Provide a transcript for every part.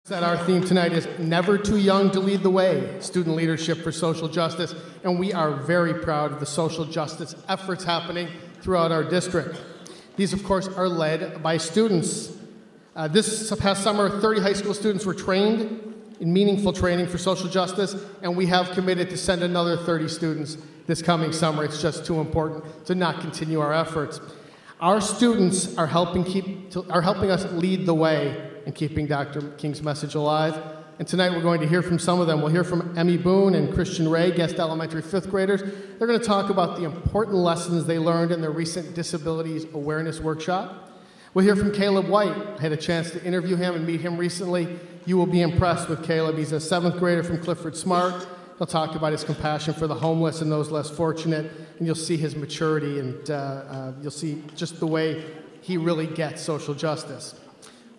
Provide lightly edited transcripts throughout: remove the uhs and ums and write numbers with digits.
That our theme tonight is Never Too Young to Lead the Way, Student Leadership for Social Justice, and we are very proud of the social justice efforts happening throughout our district. These, of course, are led by students. This past summer, 30 high school students were trained in meaningful training for social justice, and we have committed to send another 30 students this coming summer. It's just too important to not continue our efforts. Our students are helping us lead the way in keeping Dr. King's message alive. And tonight we're going to hear from some of them. We'll hear from Emmy Boone and Christian Ray, guest elementary fifth graders. They're going to talk about the important lessons they learned in their recent disabilities awareness workshop. We'll hear from Caleb White. I had a chance to interview him and meet him recently. You will be impressed with Caleb. He's a seventh grader from Clifford Smart. He'll talk about his compassion for the homeless and those less fortunate, and you'll see his maturity, and you'll see just the way he really gets social justice.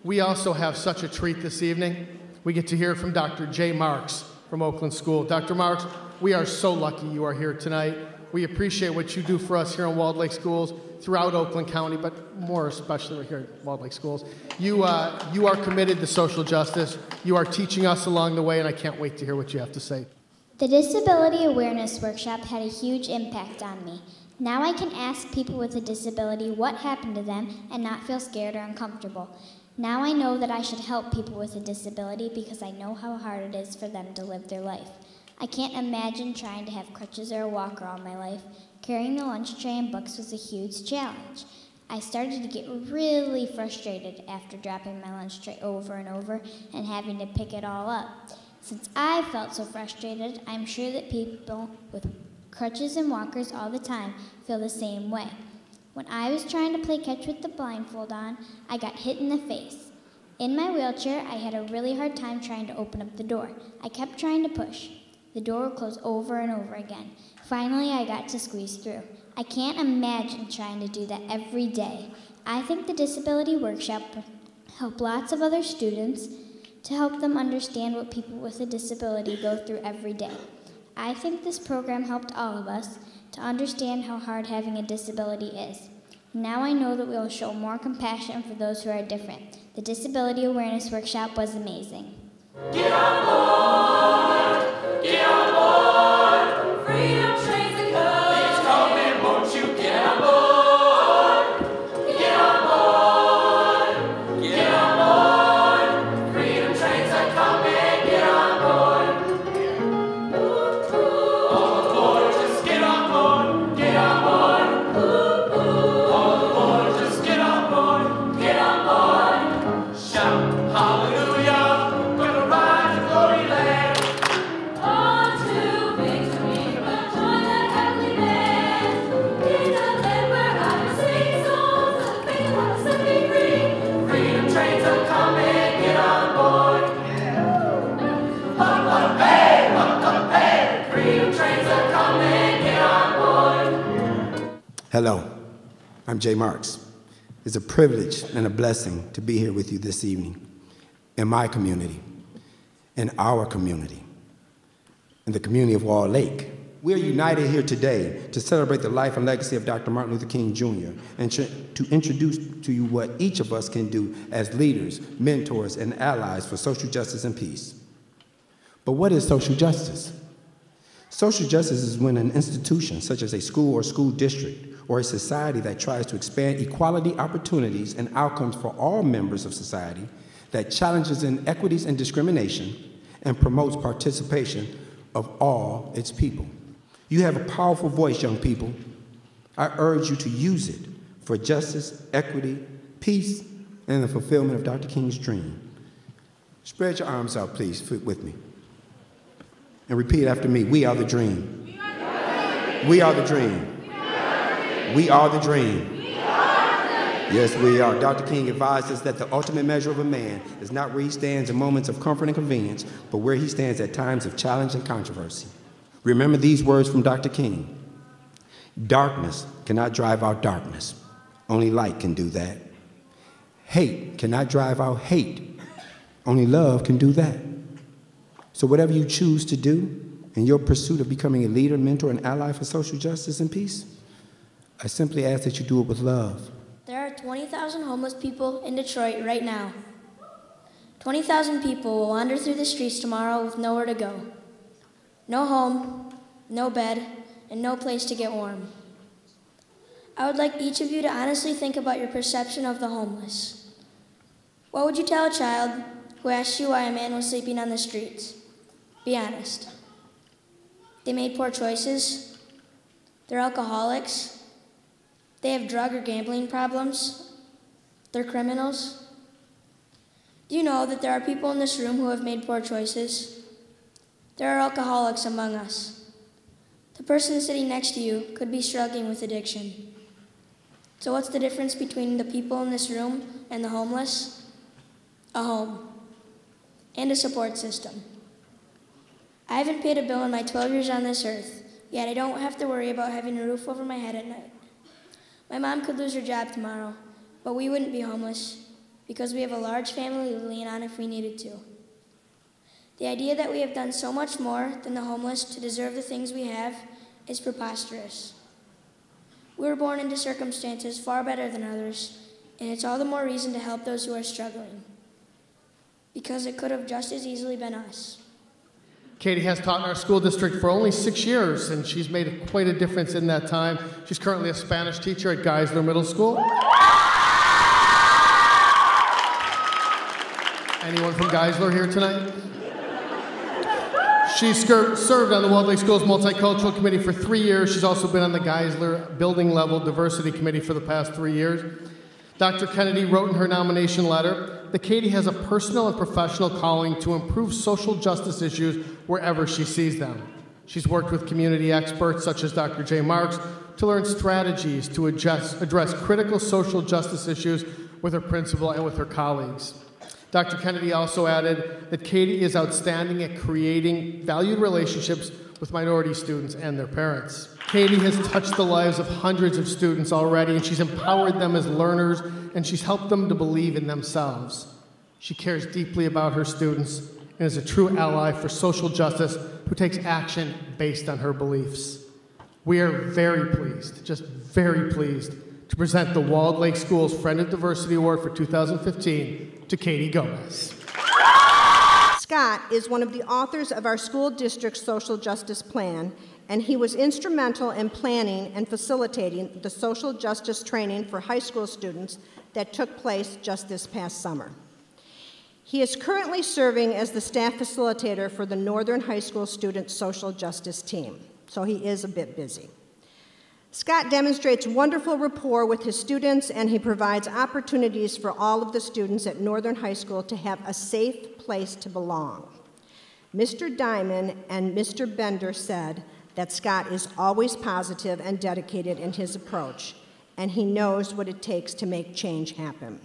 We also have such a treat this evening. We get to hear from Dr. Jay Marks from Oakland School. Dr. Marks, we are so lucky you are here tonight. We appreciate what you do for us here in Walled Lake Schools, throughout Oakland County, but more especially right here at Walled Lake Schools. You are committed to social justice. You are teaching us along the way, and I can't wait to hear what you have to say. The Disability Awareness Workshop had a huge impact on me. Now I can ask people with a disability what happened to them and not feel scared or uncomfortable. Now I know that I should help people with a disability because I know how hard it is for them to live their life. I can't imagine trying to have crutches or a walker all my life. Carrying the lunch tray and books was a huge challenge. I started to get really frustrated after dropping my lunch tray over and over and having to pick it all up. Since I felt so frustrated, I'm sure that people with crutches and walkers all the time feel the same way. When I was trying to play catch with the blindfold on, I got hit in the face. In my wheelchair, I had a really hard time trying to open up the door. I kept trying to push. The door would close over and over again. Finally, I got to squeeze through. I can't imagine trying to do that every day. I think the Disability Workshop will help lots of other students to help them understand what people with a disability go through every day. I think this program helped all of us to understand how hard having a disability is. Now I know that we will show more compassion for those who are different. The Disability Awareness Workshop was amazing. Get on board! Get on board! Freedom trains are coming! It's coming, won't you get on board? Get on board! Get on board! Freedom trains are coming, get on board! All aboard, just get on board! Get on board! All aboard, just get on board! Get on board! Shout hallelujah! Gonna ride to glory land! On to victory, but join the heavenly band! In the land where I will sing songs of faith, I will set me free! Freedom trains are coming, get on board! Up, up, hey! Up, up, hey! Freedom trains are coming, get on board! Hello, I'm Jay Marks. It's a privilege and a blessing to be here with you this evening in my community, in our community, in the community of Walled Lake. We are united here today to celebrate the life and legacy of Dr. Martin Luther King Jr. and to introduce to you what each of us can do as leaders, mentors, and allies for social justice and peace. But what is social justice? Social justice is when an institution, such as a school or school district, or a society that tries to expand equality opportunities and outcomes for all members of society, that challenges inequities and discrimination, and promotes participation of all its people. You have a powerful voice, young people. I urge you to use it for justice, equity, peace, and the fulfillment of Dr. King's dream. Spread your arms out, please, with me. And repeat after me. We are the dream. We are the dream. We are the dream. Yes, we are. Dr. King advised us that the ultimate measure of a man is not where he stands in moments of comfort and convenience, but where he stands at times of challenge and controversy. Remember these words from Dr. King. Darkness cannot drive out darkness. Only light can do that. Hate cannot drive out hate. Only love can do that. So whatever you choose to do in your pursuit of becoming a leader, mentor, and ally for social justice and peace, I simply ask that you do it with love. There are 20,000 homeless people in Detroit right now. 20,000 people will wander through the streets tomorrow with nowhere to go. No home, no bed, and no place to get warm. I would like each of you to honestly think about your perception of the homeless. What would you tell a child who asked you why a man was sleeping on the streets? Be honest. They made poor choices. They're alcoholics. They have drug or gambling problems. They're criminals. Do you know that there are people in this room who have made poor choices? There are alcoholics among us. The person sitting next to you could be struggling with addiction. So what's the difference between the people in this room and the homeless? A home and a support system. I haven't paid a bill in my 12 years on this earth, yet I don't have to worry about having a roof over my head at night. My mom could lose her job tomorrow, but we wouldn't be homeless because we have a large family to lean on if we needed to. The idea that we have done so much more than the homeless to deserve the things we have is preposterous. We were born into circumstances far better than others, and it's all the more reason to help those who are struggling, because it could have just as easily been us. Katie has taught in our school district for only 6 years, and she's made quite a difference in that time. She's currently a Spanish teacher at Geisler Middle School. Anyone from Geisler here tonight? She served on the Walled Lake Schools Multicultural Committee for 3 years. She's also been on the Geisler Building Level Diversity Committee for the past 3 years. Dr. Kennedy wrote in her nomination letter that Katie has a personal and professional calling to improve social justice issues wherever she sees them. She's worked with community experts such as Dr. J. Marks to learn strategies to address critical social justice issues with her principal and with her colleagues. Dr. Kennedy also added that Katie is outstanding at creating valued relationships with minority students and their parents. Katie has touched the lives of hundreds of students already, and she's empowered them as learners, and she's helped them to believe in themselves. She cares deeply about her students and is a true ally for social justice who takes action based on her beliefs. We are very pleased, just very pleased, to present the Walled Lake Schools Friend of Diversity Award for 2015 to Katie Gomez. Scott is one of the authors of our school district's social justice plan, and he was instrumental in planning and facilitating the social justice training for high school students that took place just this past summer. He is currently serving as the staff facilitator for the Northern High School Student Social Justice Team, so he is a bit busy. Scott demonstrates wonderful rapport with his students, and he provides opportunities for all of the students at Northern High School to have a safe place to belong. Mr. Diamond and Mr. Bender said that Scott is always positive and dedicated in his approach, and he knows what it takes to make change happen.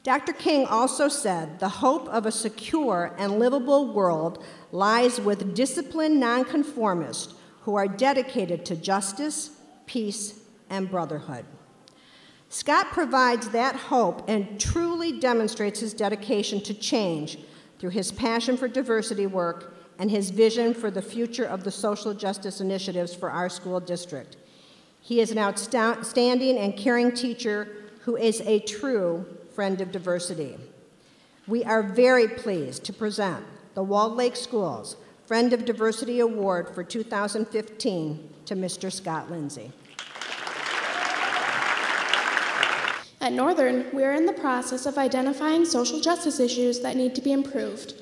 Dr. King also said the hope of a secure and livable world lies with disciplined nonconformists who are dedicated to justice, peace, and brotherhood. Scott provides that hope and truly demonstrates his dedication to change through his passion for diversity work and his vision for the future of the social justice initiatives for our school district. He is an outstanding and caring teacher who is a true friend of diversity. We are very pleased to present the Walled Lake Schools Friend of Diversity Award for 2015 to Mr. Scott Lindsay. At Northern, we are in the process of identifying social justice issues that need to be improved.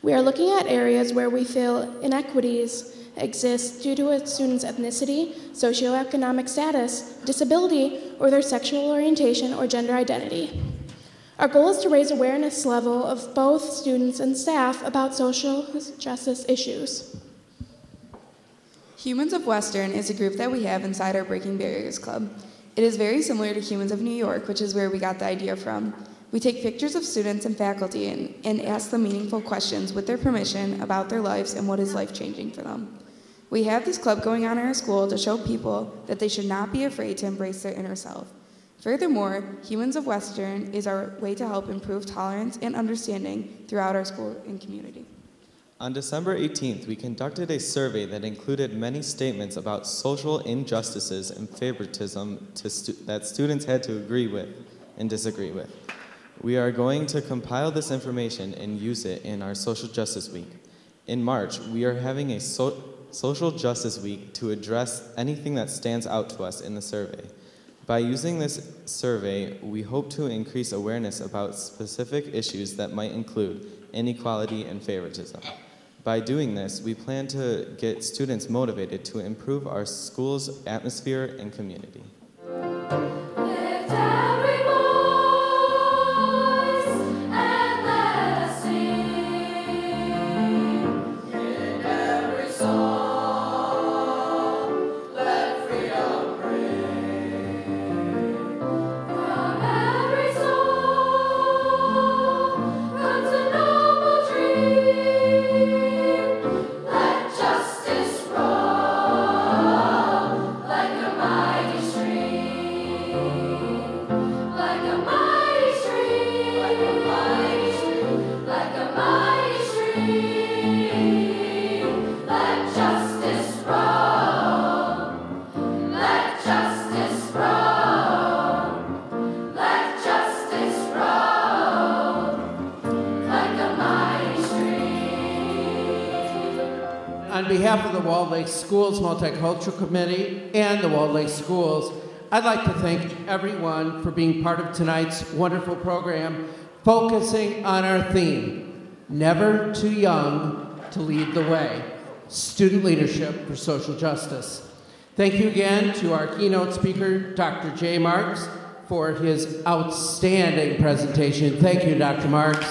We are looking at areas where we feel inequities exist due to a student's ethnicity, socioeconomic status, disability, or their sexual orientation or gender identity. Our goal is to raise awareness level of both students and staff about social justice issues. Humans of Western is a group that we have inside our Breaking Barriers Club. It is very similar to Humans of New York, which is where we got the idea from. We take pictures of students and faculty and ask them meaningful questions with their permission about their lives and what is life-changing for them. We have this club going on in our school to show people that they should not be afraid to embrace their inner self. Furthermore, Humans of Western is our way to help improve tolerance and understanding throughout our school and community. On December 18th, we conducted a survey that included many statements about social injustices and favoritism that students had to agree with and disagree with. We are going to compile this information and use it in our Social Justice Week. In March, we are having a Social Justice Week to address anything that stands out to us in the survey. By using this survey, we hope to increase awareness about specific issues that might include inequality and favoritism. By doing this, we plan to get students motivated to improve our school's atmosphere and community. Lift every voice and let us sing. In every song, let freedom ring. From every soul comes a noble dream. Let justice roll like a mighty stream. Like a mighty stream. Like a mighty stream. Like a mighty stream. Let justice roll. Let justice roll. Let justice roll. Like a mighty stream. On behalf of the Walled Lake Schools Multicultural Committee and the Walled Lake Schools, I'd like to thank everyone for being part of tonight's wonderful program, focusing on our theme, Never Too Young to Lead the Way, Student Leadership for Social Justice. Thank you again to our keynote speaker, Dr. Jay Marks, for his outstanding presentation. Thank you, Dr. Marks.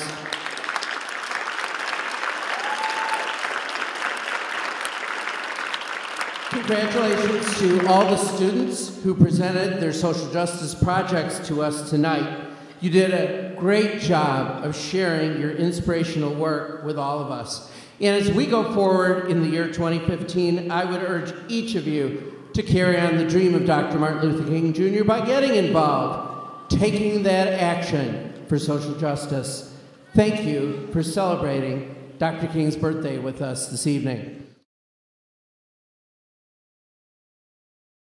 Congratulations to all the students who presented their social justice projects to us tonight. You did a great job of sharing your inspirational work with all of us. And as we go forward in the year 2015, I would urge each of you to carry on the dream of Dr. Martin Luther King Jr. by getting involved, taking that action for social justice. Thank you for celebrating Dr. King's birthday with us this evening.